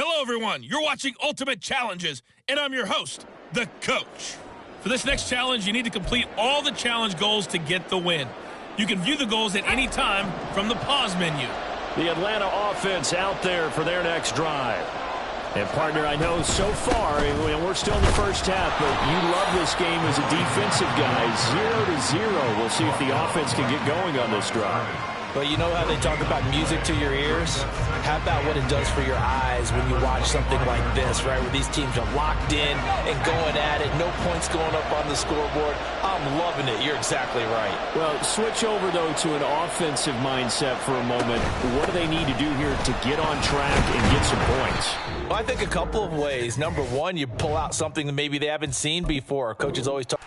Hello, everyone. You're watching Ultimate Challenges, and I'm your host, the Coach. For this next challenge, you need to complete all the challenge goals to get the win. You can view the goals at any time from the pause menu. The Atlanta offense out there for their next drive. And, partner, I know so far, we're still in the first half, but you love this game as a defensive guy. 0-0. We'll see if the offense can get going on this drive. But you know how they talk about music to your ears? How about what it does for your eyes when you watch something like this, right? Where these teams are locked in and going at it. No points going up on the scoreboard. I'm loving it. You're exactly right. Well, switch over, though, to an offensive mindset for a moment. What do they need to do here to get on track and get some points? Well, I think a couple of ways. Number one, you pull out something that maybe they haven't seen before. Coaches always talk.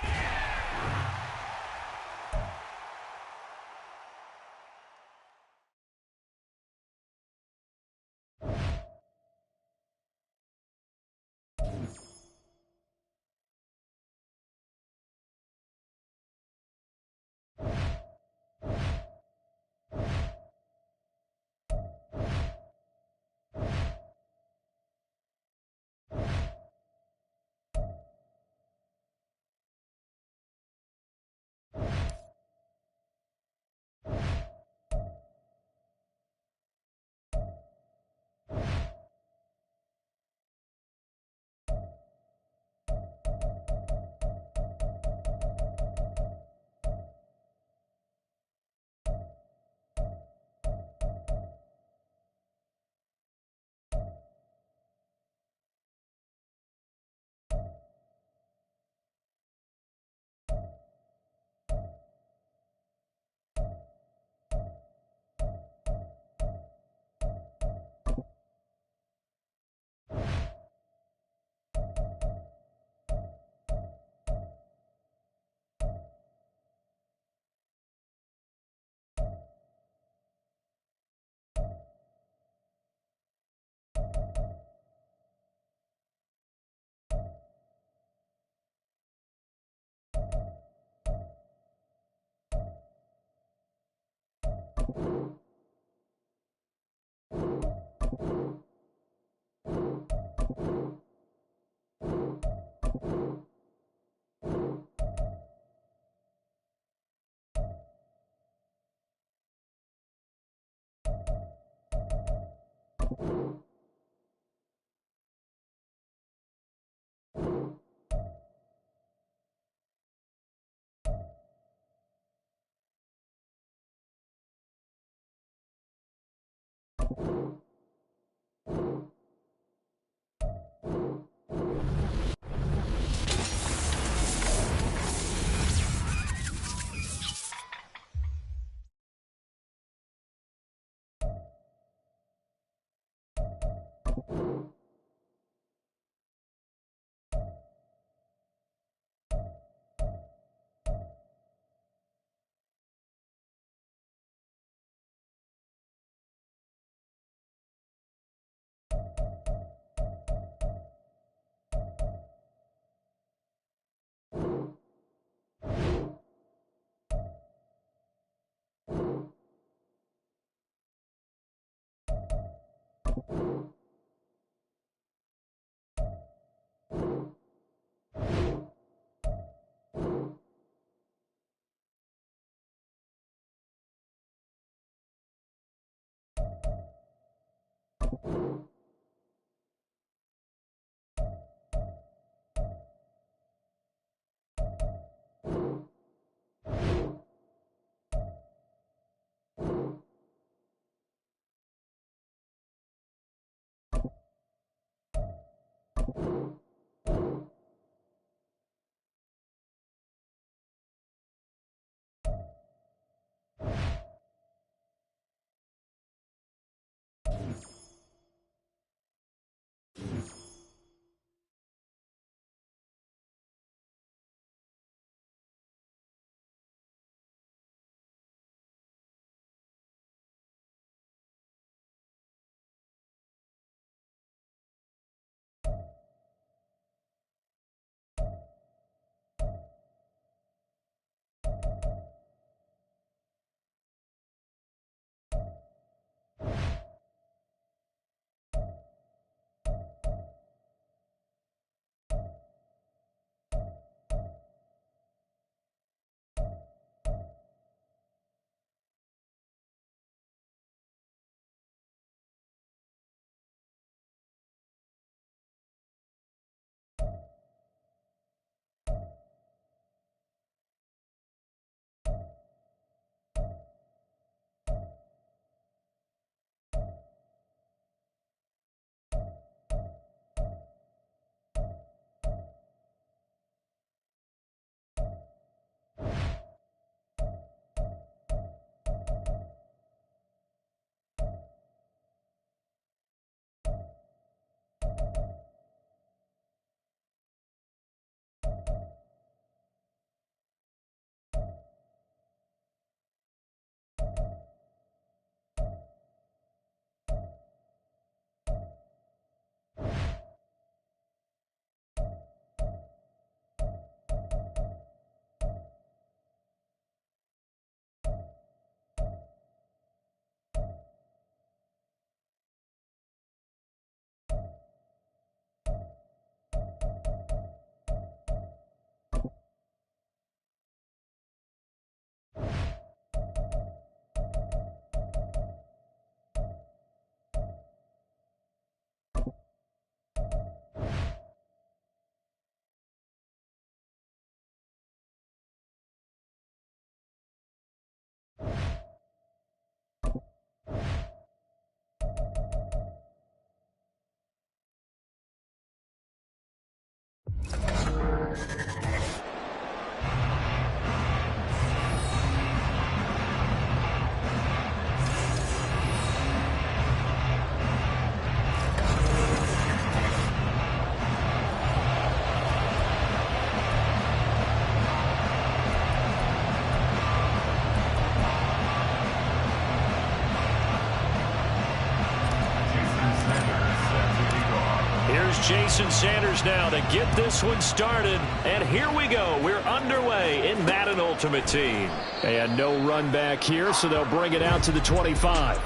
Jason Sanders now to get this one started. And here we go. We're underway in Madden Ultimate Team. And no run back here, so they'll bring it out to the 25.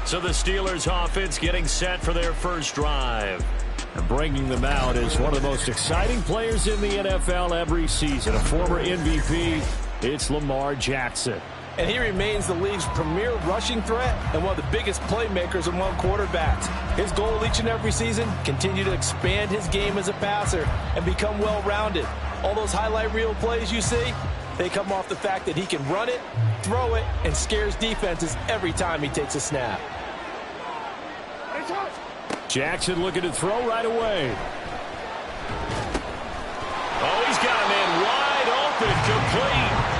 So the Steelers offense getting set for their first drive. And bringing them out is one of the most exciting players in the NFL every season. A former MVP, it's Lamar Jackson. And he remains the league's premier rushing threat and one of the biggest playmakers among quarterbacks. His goal each and every season, continue to expand his game as a passer and become well-rounded. All those highlight reel plays you see, they come off the fact that he can run it, throw it, and scares defenses every time he takes a snap. Jackson looking to throw right away. Oh, he's got a man wide open, complete.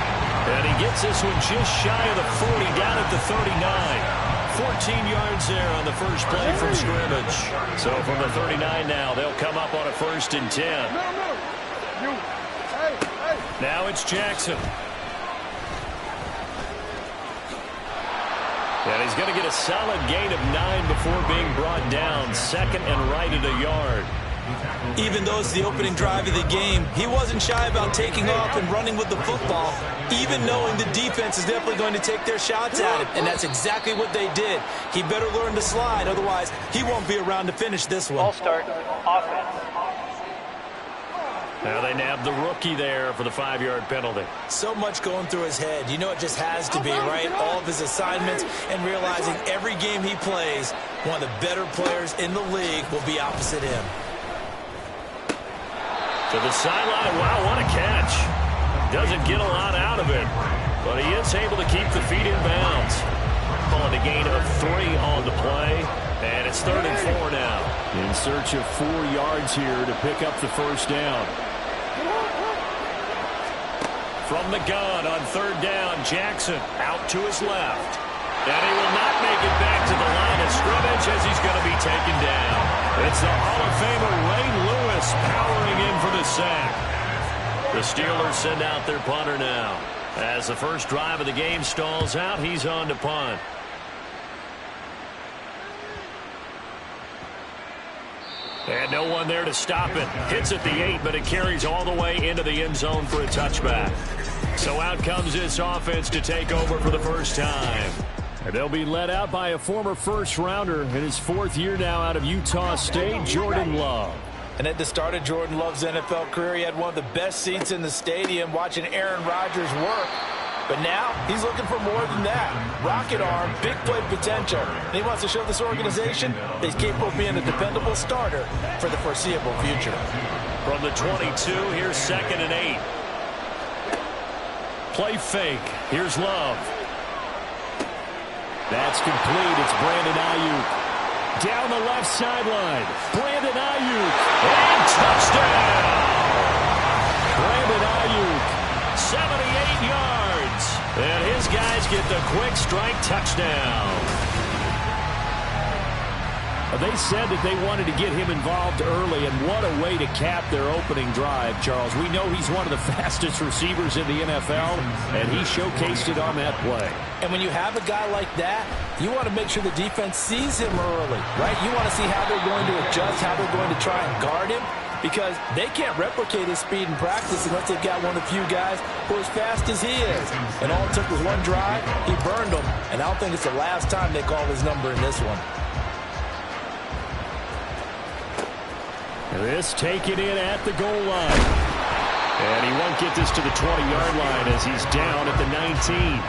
And he gets this one just shy of the 40, down at the 39. 14 yards there on the first play from scrimmage. So from the 39 now, they'll come up on a 1st and 10. Now it's Jackson. And he's going to get a solid gain of 9 before being brought down. 2nd and right at a yard. Even though it's the opening drive of the game, he wasn't shy about taking off and running with the football, even knowing the defense is definitely going to take their shots at him. And that's exactly what they did. He better learn to slide, otherwise he won't be around to finish this one. All start offense. Now they nabbed the rookie there for the 5-yard penalty. So much going through his head. You know it just has to be, right? All of his assignments and realizing every game he plays, one of the better players in the league will be opposite him. To the sideline. Wow, what a catch. Doesn't get a lot out of it, but he is able to keep the feet in bounds. Calling a gain of 3 on the play, and it's 3rd and 4 now. In search of 4 yards here to pick up the first down. From the gun on 3rd down, Jackson out to his left. And he will not make it back to the line of scrimmage as he's going to be taken down. It's the Hall of Famer Ray Lewis powering in for the sack. The Steelers send out their punter now. As the first drive of the game stalls out, he's on to punt. And no one there to stop it. Hits at the 8, but it carries all the way into the end zone for a touchback. So out comes this offense to take over for the first time. And they'll be led out by a former first-rounder in his 4th year now out of Utah State, Jordan Love. And at the start of Jordan Love's NFL career, he had one of the best seats in the stadium watching Aaron Rodgers work. But now he's looking for more than that. Rocket arm, big play potential. And he wants to show this organization that he's capable of being a dependable starter for the foreseeable future. From the 22, here's 2nd and 8. Play fake. Here's Love. That's complete. It's Brandon Ayuk. Down the left sideline. Brandon Ayuk. And touchdown! Brandon Ayuk, 78 yards. And his guys get the quick strike touchdown. They said that they wanted to get him involved early, and what a way to cap their opening drive, Charles. We know he's one of the fastest receivers in the NFL, and he showcased it on that play. And when you have a guy like that, you want to make sure the defense sees him early, right? You want to see how they're going to adjust, how they're going to try and guard him, because they can't replicate his speed in practice unless they've got one of the few guys who are as fast as he is. And all it took was one drive, he burned them, and I don't think it's the last time they call his number in this one. This taken in at the goal line. And he won't get this to the 20-yard line as he's down at the 19.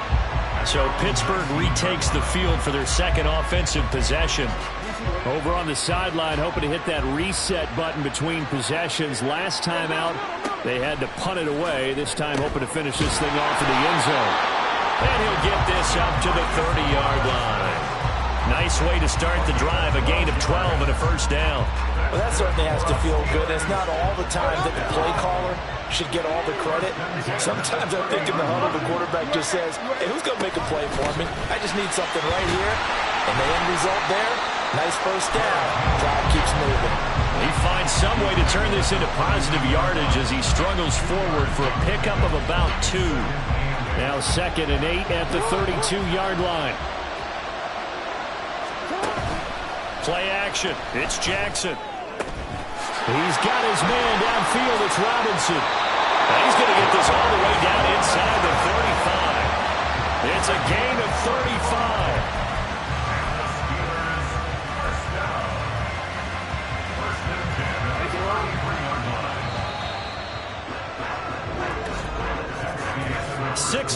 So Pittsburgh retakes the field for their second offensive possession. Over on the sideline, hoping to hit that reset button between possessions. Last time out, they had to punt it away. This time hoping to finish this thing off in the end zone. And he'll get this up to the 30-yard line. Nice way to start the drive, a gain of 12 and a first down. Well, that certainly has to feel good. It's not all the time that the play caller should get all the credit. Sometimes I think in the huddle, the quarterback just says, hey, who's going to make a play for me? I just need something right here. And the end result there, nice first down. Drive keeps moving. He finds some way to turn this into positive yardage as he struggles forward for a pickup of about 2. Now 2nd and 8 at the 32-yard line. Play action. It's Jackson. He's got his man downfield. It's Robinson. And he's going to get this all the way down inside the 35. It's a gain of 35.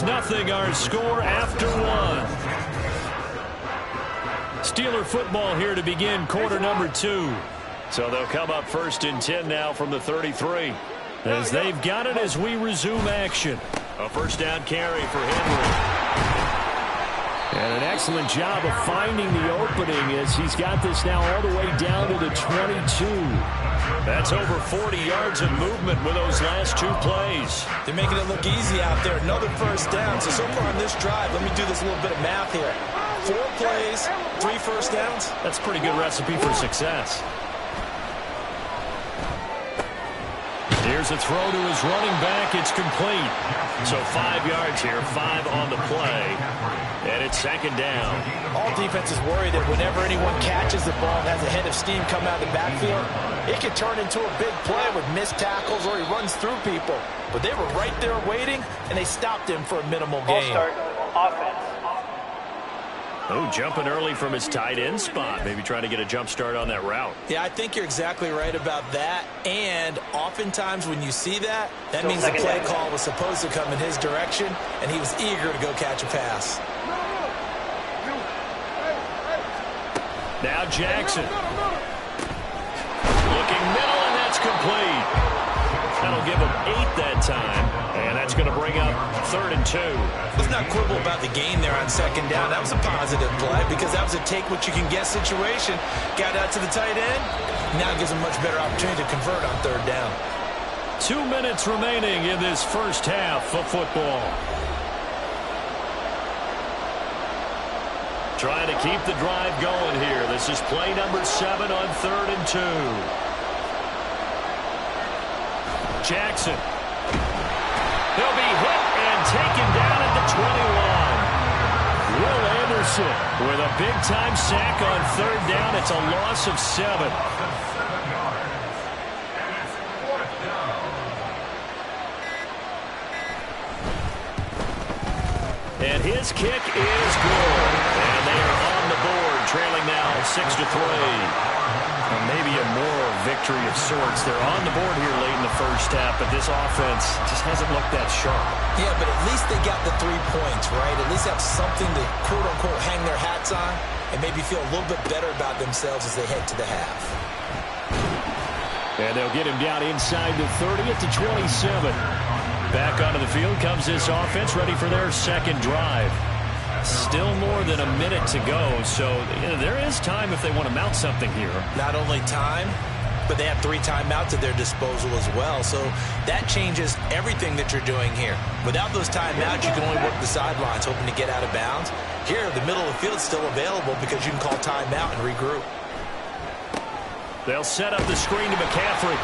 Nothing our score after 1. Steeler football here to begin quarter number 2. So they'll come up 1st and 10 now from the 33. As they've got it as we resume action. A first down carry for Henry. And an excellent job of finding the opening as he's got this now all the way down to the 22. That's over 40 yards of movement with those last 2 plays. They're making it look easy out there. Another first down. So far on this drive, let me do this little bit of math here. 4 plays, 3 first downs. That's a pretty good recipe for success. Here's a throw to his running back. It's complete. So 5 yards here, 5 on the play. And it's 2nd down. All defenses worry that whenever anyone catches the ball and has a head of steam come out of the backfield, it can turn into a big play with missed tackles or he runs through people. But they were right there waiting, and they stopped him for a minimal gain. Start offense. Oh, jumping early from his tight end spot. Maybe trying to get a jump start on that route. Yeah, I think you're exactly right about that. And oftentimes when you see that, that means the play call was supposed to come in his direction, and he was eager to go catch a pass. Now Jackson. Looking middle, and that's complete. That'll give him 8 that time. And that's going to bring up 3rd and 2. Let's not quibble about the gain there on 2nd down. That was a positive play because that was a take-what-you-can-get situation. Got out to the tight end. Now it gives him a much better opportunity to convert on 3rd down. 2 minutes remaining in this first half of football. Trying to keep the drive going here. This is play number 7 on 3rd and 2. Jackson. He'll be hit and taken down at the 21. Will Anderson with a big-time sack on 3rd down. It's a loss of 7. And his kick is good. And they are on the board, trailing now 6-3. Well, maybe a moral victory of sorts. They're on the board here late in the first half, but this offense just hasn't looked that sharp. Yeah, but at least they got the 3 points, right? At least have something to, quote-unquote, hang their hats on and maybe feel a little bit better about themselves as they head to the half. And they'll get him down inside the 30 at the 27. Back onto the field comes this offense, ready for their 2nd drive. Still more than a minute to go, so there is time if they want to mount something here. Not only time, but they have 3 timeouts at their disposal as well, so that changes everything that you're doing here. Without those timeouts, you can only work the sidelines, hoping to get out of bounds. Here, the middle of the field is still available because you can call timeout and regroup. They'll set up the screen to McCaffrey.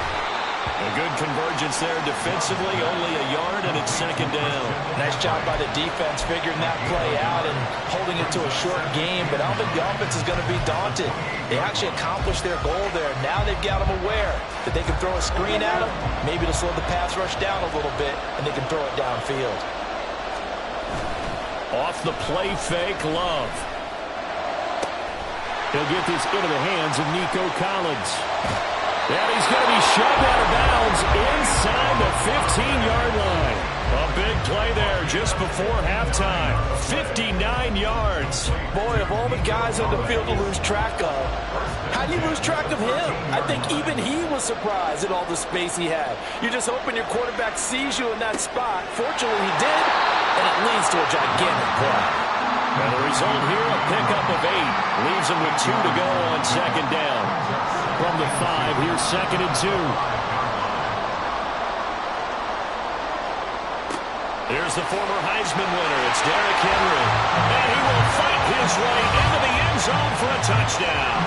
A good convergence there defensively, only a yard, and it's 2nd down. Nice job by the defense figuring that play out and holding it to a short game, but I don't think the offense is going to be daunted. They actually accomplished their goal there. Now they've got them aware that they can throw a screen at them, maybe to slow the pass rush down a little bit, and they can throw it downfield. Off the play fake, Love. He'll get this into the hands of Nico Collins. And he's going to be shoved out of bounds inside the 15-yard line. A big play there just before halftime. 59 yards. Boy, of all the guys on the field to lose track of, how do you lose track of him? I think even he was surprised at all the space he had. You're just hoping your quarterback sees you in that spot. Fortunately, he did, and it leads to a gigantic play. And the result here, a pickup of 8. Leaves him with 2 to go on second down. From the 5, here's 2nd and 2. Here's the former Heisman winner. It's Derrick Henry. And he will fight his way into the end zone for a touchdown.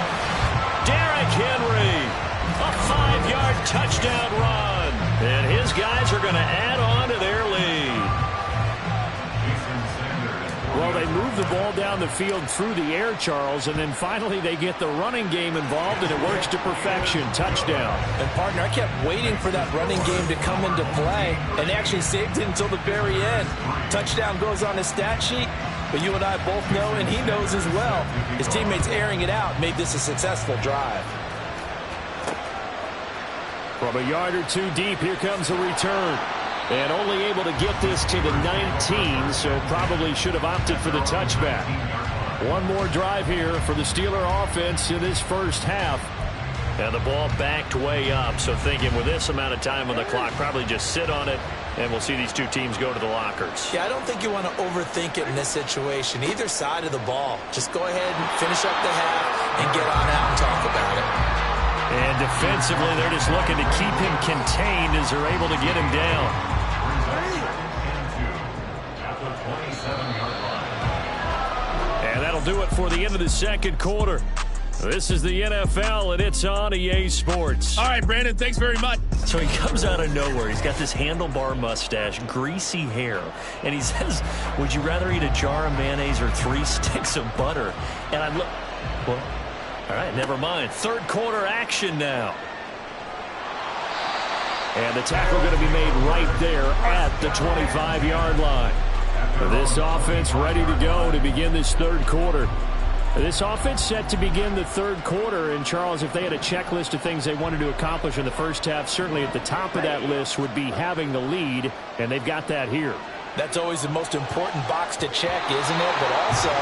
Derrick Henry, a 5-yard touchdown run. And his guys are going to add on to their lead. Well, they move the ball down the field through the air, Charles, and then finally they get the running game involved, and it works to perfection. Touchdown. And, partner, I kept waiting for that running game to come into play, and they actually saved it until the very end. Touchdown goes on his stat sheet, but you and I both know, and he knows as well, his teammates airing it out made this a successful drive. From a yard or 2 deep, here comes a return. And only able to get this to the 19, so probably should have opted for the touchback. One more drive here for the Steeler offense in this first half. And the ball backed way up, so thinking with this amount of time on the clock, probably just sit on it, and we'll see these two teams go to the lockers. Yeah, I don't think you want to overthink it in this situation. Either side of the ball. Just go ahead and finish up the half and get on out and talk about it. And defensively, they're just looking to keep him contained as they're able to get him down. And that'll do it for the end of the second quarter. This is the NFL, and it's on EA Sports. All right, Brandon, thanks very much. So he comes out of nowhere. He's got this handlebar mustache, greasy hair, and he says, would you rather eat a jar of mayonnaise or 3 sticks of butter? And I look, well, all right, never mind. Third quarter action now. And the tackle going to be made right there at the 25-yard line. This offense ready to go to begin this third quarter. This offense set to begin the third quarter. And, Charles, if they had a checklist of things they wanted to accomplish in the first half, certainly at the top of that list would be having the lead, and they've got that here. That's always the most important box to check, isn't it? But also,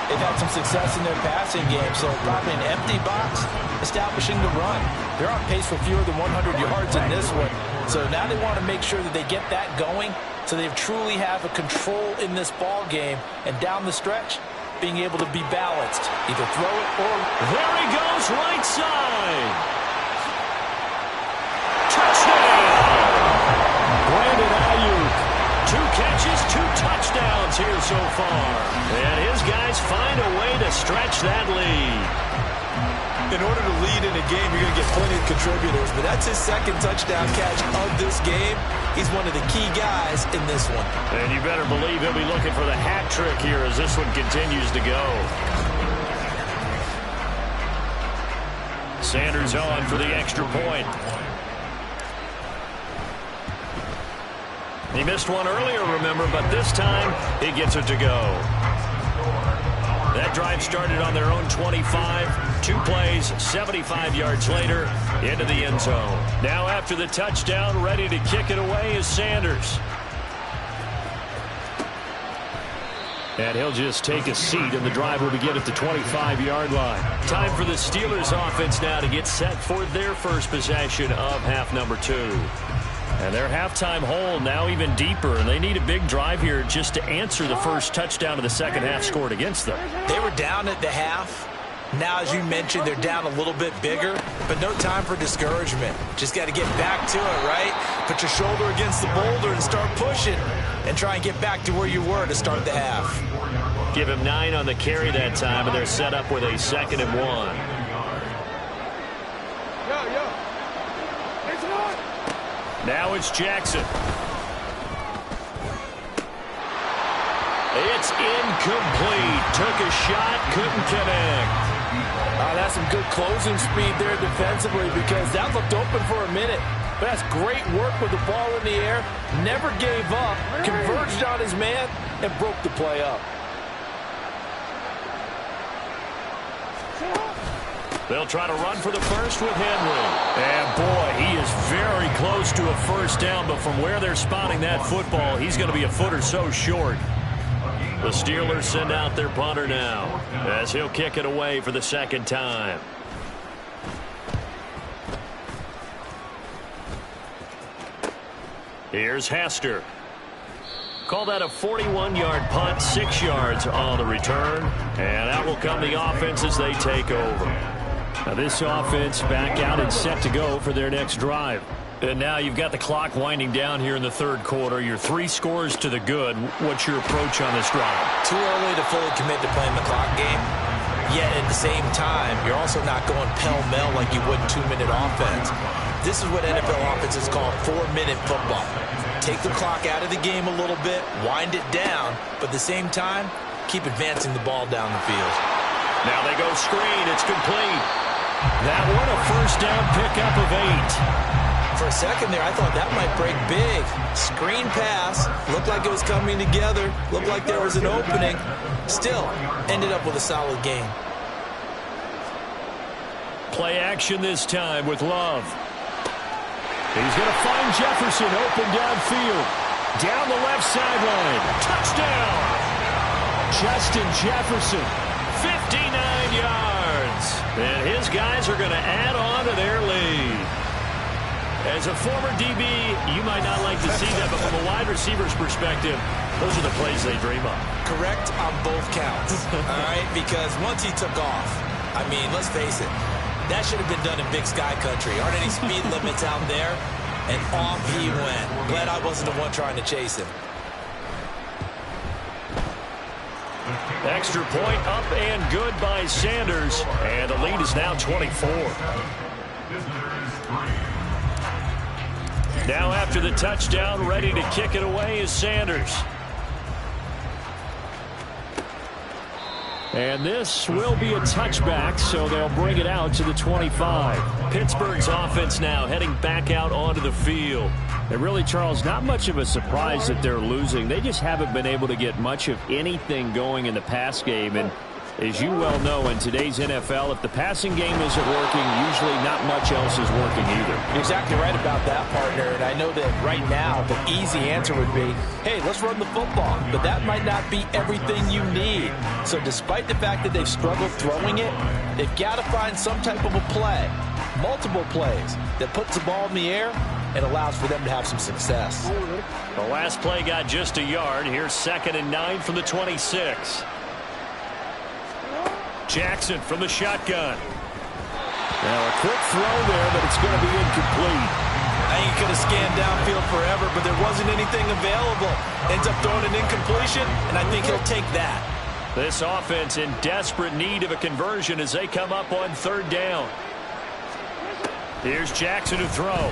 they've had some success in their passing game, so probably an empty box, establishing the run. They're on pace for fewer than 100 yards in this one, so now they want to make sure that they get that going so they truly have a control in this ball game, and down the stretch, being able to be balanced. Either throw it or... There he goes, right side. Touchdown! Brandon Ayuk. 2 catches, 2 touchdowns here so far. And his guys find a way to stretch that lead. In order to lead in a game, you're going to get plenty of contributors, but that's his second touchdown catch of this game. He's one of the key guys in this one. And you better believe he'll be looking for the hat trick here as this one continues to go. Sanders on for the extra point. He missed one earlier, remember, but this time he gets it to go. That drive started on their own 25. 2 plays, 75 yards later, into the end zone. Now after the touchdown, ready to kick it away is Sanders. And he'll just take a seat, and the drive will begin at the 25-yard line. Time for the Steelers offense now to get set for their first possession of half number 2. And their halftime hole now even deeper, and they need a big drive here just to answer the first touchdown of the second half scored against them. They were down at the half. Now, as you mentioned, they're down a little bit bigger, but no time for discouragement. Just got to get back to it, right? Put your shoulder against the boulder and start pushing and try and get back to where you were to start the half. Give him 9 on the carry that time, and they're set up with a 2nd and 1. Now it's Jackson. It's incomplete. Took a shot, couldn't connect. That's some good closing speed there defensively because that looked open for a minute. But that's great work with the ball in the air. Never gave up, converged on his man, and broke the play up. They'll try to run for the first with Henry. And, boy, he is very close to a first down, but from where they're spotting that football, he's going to be a foot or so short. The Steelers send out their punter now as he'll kick it away for the second time. Here's Hester. Call that a 41-yard punt, 6 yards on the return. And out will come the offense as they take over. Now this offense back out and set to go for their next drive. And now you've got the clock winding down here in the third quarter. You're 3 scores to the good. What's your approach on this drive? Too early to fully commit to playing the clock game. Yet at the same time, you're also not going pell-mell like you would 2-minute offense. This is what NFL offenses call 4-minute football. Take the clock out of the game a little bit, wind it down, but at the same time, keep advancing the ball down the field. Now they go screen. It's complete. That one a first down pickup of 8. For a second there, I thought that might break big. Screen pass. Looked like it was coming together. Looked like there was an opening. Still, ended up with a solid game. Play action this time with Love. He's going to find Jefferson open downfield. Down the left sideline. Touchdown! Justin Jefferson, 59 yards. And his guys are going to add on to their lead. As a former DB, you might not like to see that, but from a wide receiver's perspective, those are the plays they dream of. Correct on both counts, all right? Because once he took off, I mean, let's face it, that should have been done in Big Sky Country. Aren't any speed limits out there? And off he went. Glad I wasn't the one trying to chase him. Extra point up and good by Sanders. And the lead is now 24. Now after the touchdown, ready to kick it away is Sanders. And this will be a touchback, so they'll bring it out to the 25. Pittsburgh's offense now heading back out onto the field. And really, Charles, not much of a surprise that they're losing. They just haven't been able to get much of anything going in the pass game. And as you well know, in today's NFL, if the passing game isn't working, usually not much else is working either. You're exactly right about that, partner. And I know that right now the easy answer would be, hey, let's run the football. But that might not be everything you need. So despite the fact that they've struggled throwing it, they've got to find some type of a play, multiple plays, that puts the ball in the air and allows for them to have some success. The last play got just a yard. Here's 2nd and 9 from the 26. Jackson from the shotgun. Now a quick throw there, but it's going to be incomplete. I think he could have scanned downfield forever, but there wasn't anything available. Ends up throwing an incompletion, and I think he'll take that. This offense in desperate need of a conversion as they come up on 3rd down. Here's Jackson to throw.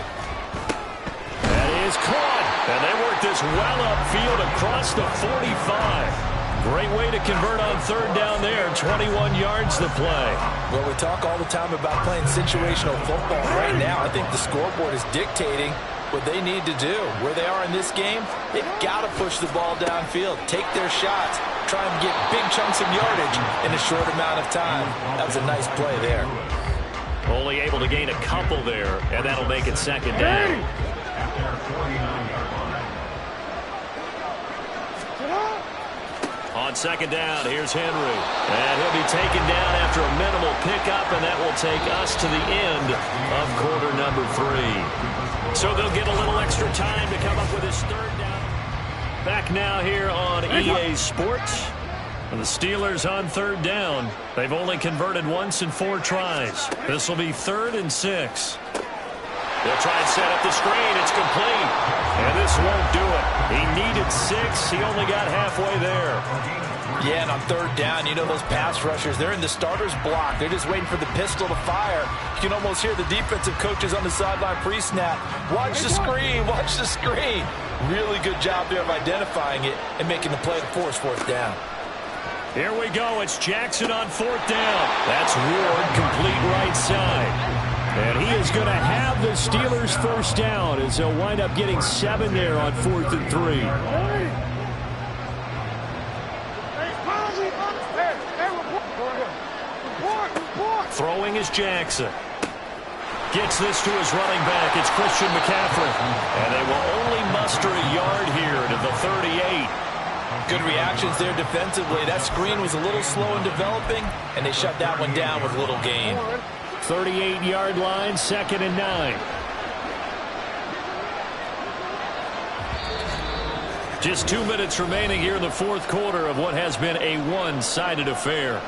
That is caught. And they work this well upfield across the 45. Great way to convert on 3rd down there. 21 yards to play. Well, we talk all the time about playing situational football. Right now, I think the scoreboard is dictating what they need to do. Where they are in this game, they've got to push the ball downfield, take their shots, try and get big chunks of yardage in a short amount of time. That was a nice play there. Only able to gain a couple there, and that'll make it 2nd down. On 2nd down, here's Henry. And he'll be taken down after a minimal pickup, and that will take us to the end of quarter number 3. So they'll get a little extra time to come up with his 3rd down. Back now here on EA Sports. And the Steelers on 3rd down. They've only converted once in 4 tries. This will be 3rd and 6. They'll try and set up the screen. It's complete. And this won't do it. He needed 6. He only got halfway there. Yeah, and on 3rd down, you know those pass rushers, they're in the starter's block. They're just waiting for the pistol to fire. You can almost hear the defensive coaches on the sideline pre-snap. Watch the screen. Watch the screen. Really good job there of identifying it and making the play to force 4th down. Here we go. It's Jackson on 4th down. That's Ward, complete right side. And he is going to have the Steelers' 1st down as they'll wind up getting 7 there on 4th and 3. Throwing is Jackson. Gets this to his running back. It's Christian McCaffrey. And they will only muster a yard here to the 38. Good reactions there defensively. That screen was a little slow in developing, and they shut that one down with little gain. 38-yard line, 2nd and 9. Just 2 minutes remaining here in the fourth quarter of what has been a one-sided affair.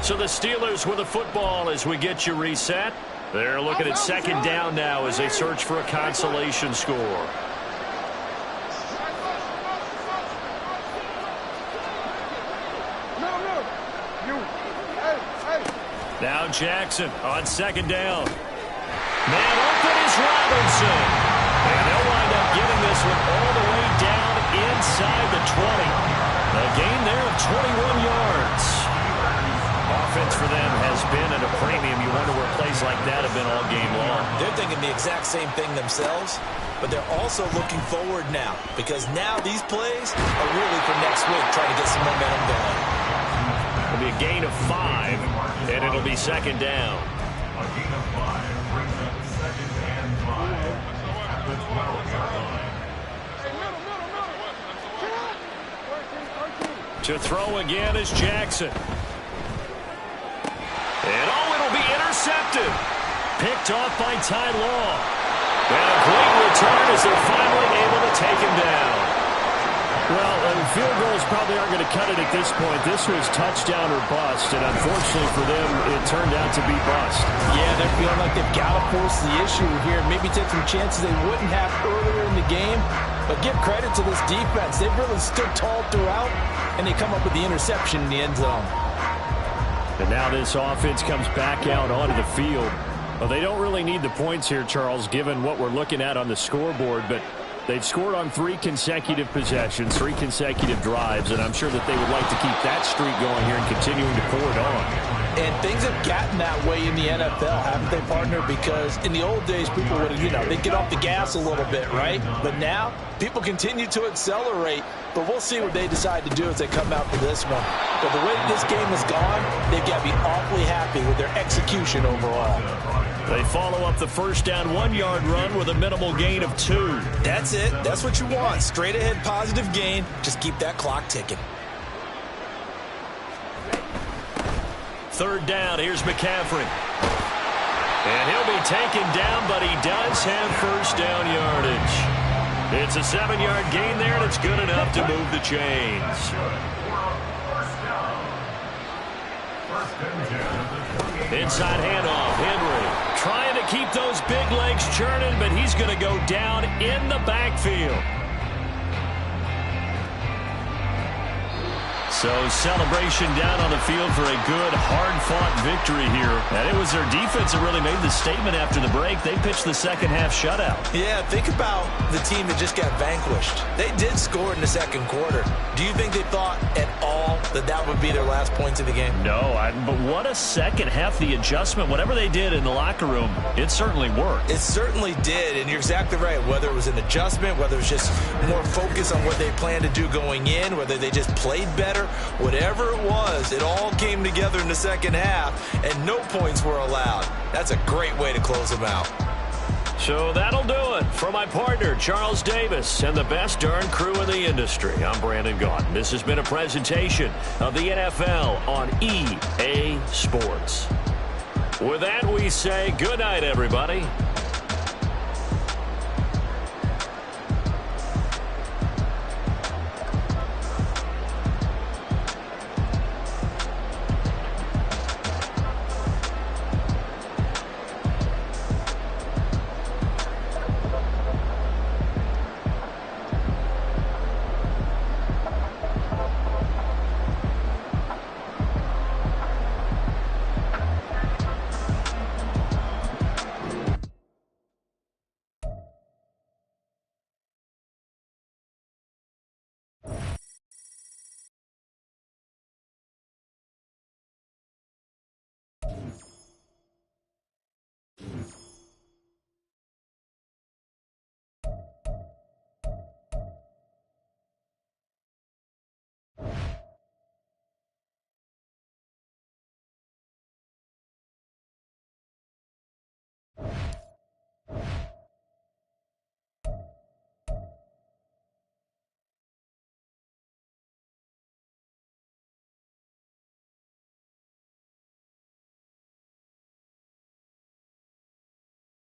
So the Steelers with the football as we get you reset. They're looking at 2nd down now as they search for a consolation score. Now Jackson on 2nd down. Man open is Robinson. And they'll wind up getting this one all the way down inside the 20. A gain there of 21 yards. Offense for them has been at a premium. You wonder where plays like that have been all game long. They're thinking the exact same thing themselves, but they're also looking forward now, because now these plays are really for next week, trying to get some momentum going. It'll be a gain of 5, and it'll be 2nd down. A gain of 5 brings up 2nd and 5 at the 12-yard line. To throw again is Jackson. And it'll be intercepted. Picked off by Ty Law. And a great return as they're finally able to take him down. Well, field goals probably aren't going to cut it at this point. This was touchdown or bust, and unfortunately for them, it turned out to be bust. Yeah, they're feeling like they've got to force the issue here. Maybe take some chances they wouldn't have earlier in the game. But give credit to this defense. They've really stood tall throughout, and they come up with the interception in the end zone. And now this offense comes back out onto the field. Well, they don't really need the points here, Charles, given what we're looking at on the scoreboard, but they've scored on 3 consecutive possessions, 3 consecutive drives, and I'm sure that they would like to keep that streak going here and continuing to pour it on. And things have gotten that way in the NFL, haven't they, partner? Because in the old days, people would, they'd get off the gas a little bit, right? But now, people continue to accelerate. But we'll see what they decide to do as they come out for this one. But the way this game has gone, they've got to be awfully happy with their execution overall. They follow up the 1st down 1-yard run with a minimal gain of 2. That's it. That's what you want. Straight ahead positive gain. Just keep that clock ticking. 3rd down, here's McCaffrey. And he'll be taken down, but he does have 1st down yardage. It's a 7-yard gain there, and it's good enough to move the chains. Inside handoff, Henry trying to keep those big legs churning, but he's going to go down in the backfield. So celebration down on the field for a good, hard-fought victory here. And it was their defense that really made the statement after the break. They pitched the second-half shutout. Yeah, think about the team that just got vanquished. They did score in the 2nd quarter. Do you think they thought at all that that would be their last points of the game? No, but what a second half. The adjustment, whatever they did in the locker room, it certainly worked. It certainly did, and you're exactly right. Whether it was an adjustment, whether it was just more focus on what they planned to do going in, whether they just played better, whatever it was, it all came together in the 2nd half, and no points were allowed. That's a great way to close them out. So that'll do it for my partner, Charles Davis, and the best darn crew in the industry. I'm Brandon Gaudin. This has been a presentation of the NFL on EA Sports. With that, we say good night, everybody. 5.